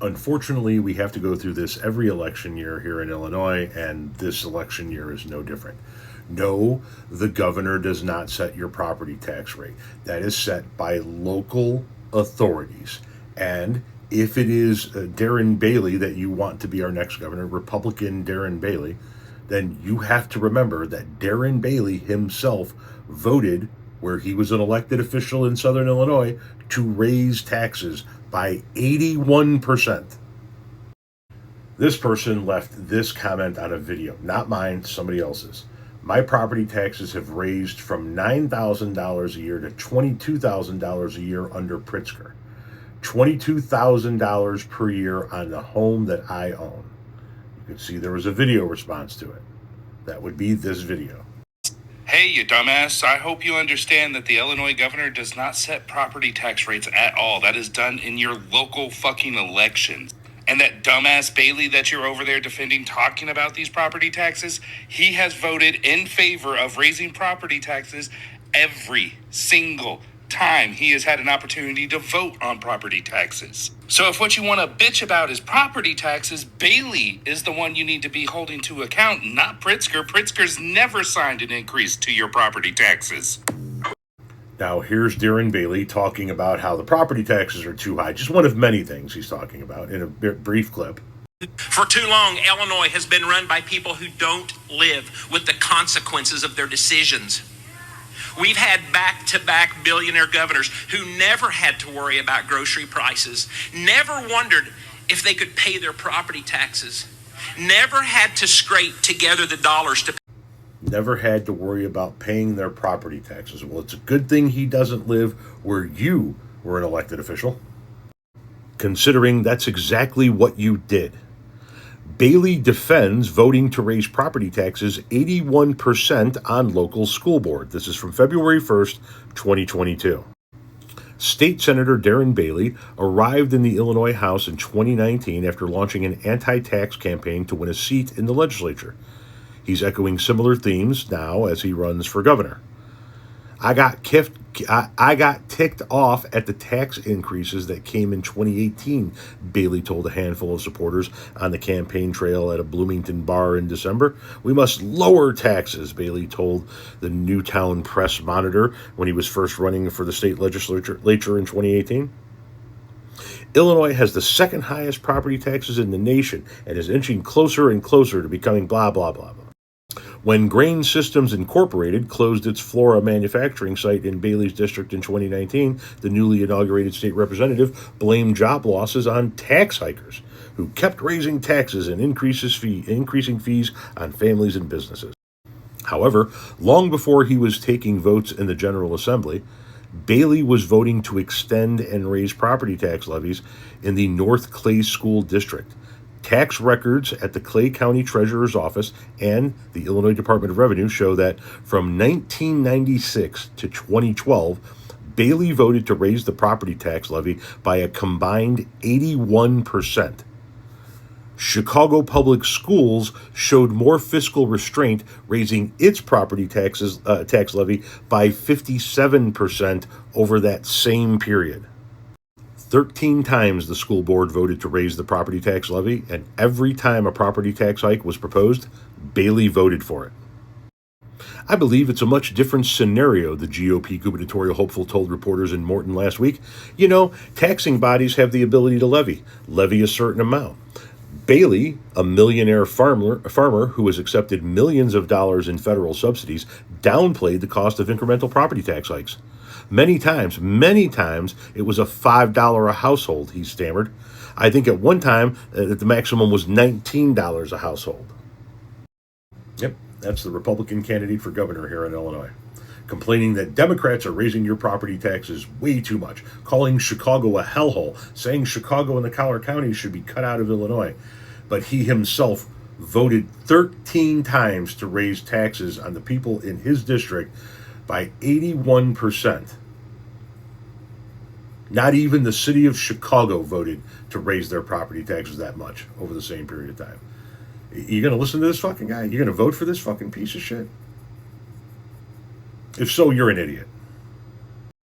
Unfortunately, we have to go through this every election year here in Illinois, and this election year is no different. No, the governor does not set your property tax rate. That is set by local authorities. And if it is Darren Bailey that you want to be our next governor, Republican Darren Bailey, then you have to remember that Darren Bailey himself voted, where he was an elected official in Southern Illinois, to raise taxes by 81%. This person left this comment on a video, not mine, somebody else's. My property taxes have raised from $9,000 a year to $22,000 a year under Pritzker. $22,000 per year on the home that I own. You can see there was a video response to it. That would be this video. Hey, you dumbass. I hope you understand that the Illinois governor does not set property tax rates at all. That is done in your local fucking elections. And that dumbass Bailey that you're over there defending talking about these property taxes, he has voted in favor of raising property taxes every single time he has had an opportunity to vote on property taxes. So if what you want to bitch about is property taxes, Bailey is the one you need to be holding to account, not Pritzker. Pritzker's never signed an increase to your property taxes. Now here's Darren Bailey talking about how the property taxes are too high. Just one of many things he's talking about in a brief clip. For too long, Illinois has been run by people who don't live with the consequences of their decisions. We've had back-to-back billionaire governors who never had to worry about grocery prices, never wondered if they could pay their property taxes, never had to scrape together the dollars to Never had to worry about paying their property taxes. Well, it's a good thing he doesn't live where you were an elected official, considering that's exactly what you did. Bailey defends voting to raise property taxes 81% on local school board. This is from February 1st, 2022. State Senator Darren Bailey arrived in the Illinois House in 2019 after launching an anti-tax campaign to win a seat in the legislature. He's echoing similar themes now as he runs for governor. I got ticked off at the tax increases that came in 2018, Bailey told a handful of supporters on the campaign trail at a Bloomington bar in December. We must lower taxes, Bailey told the Newtown Press Monitor when he was first running for the state legislature in 2018. Illinois has the second highest property taxes in the nation and is inching closer and closer to becoming blah, blah, blah, blah. When Grain Systems Incorporated closed its Flora manufacturing site in Bailey's district in 2019, the newly inaugurated state representative blamed job losses on tax hikers who kept raising taxes and increasing fees on families and businesses. However, long before he was taking votes in the General Assembly, Bailey was voting to extend and raise property tax levies in the North Clay School District. Tax records at the Clay County Treasurer's Office and the Illinois Department of Revenue show that from 1996 to 2012, Bailey voted to raise the property tax levy by a combined 81%. Chicago Public Schools showed more fiscal restraint, raising its property tax levy by 57% over that same period. 13 times the school board voted to raise the property tax levy, and every time a property tax hike was proposed, Bailey voted for it. I believe it's a much different scenario, the GOP gubernatorial hopeful told reporters in Morton last week. You know, taxing bodies have the ability to levy a certain amount. Bailey, a millionaire farmer who has accepted millions of dollars in federal subsidies, downplayed the cost of incremental property tax hikes. Many times, it was a $5 a household, he stammered. I think at one time the maximum was $19 a household. Yep, that's the Republican candidate for governor here in Illinois, complaining that Democrats are raising your property taxes way too much, calling Chicago a hellhole, saying Chicago and the Collier counties should be cut out of Illinois. But he himself voted 13 times to raise taxes on the people in his district by 81%. Not even the city of Chicago voted to raise their property taxes that much over the same period of time. You going to listen to this fucking guy? You going to vote for this fucking piece of shit? If so, you're an idiot.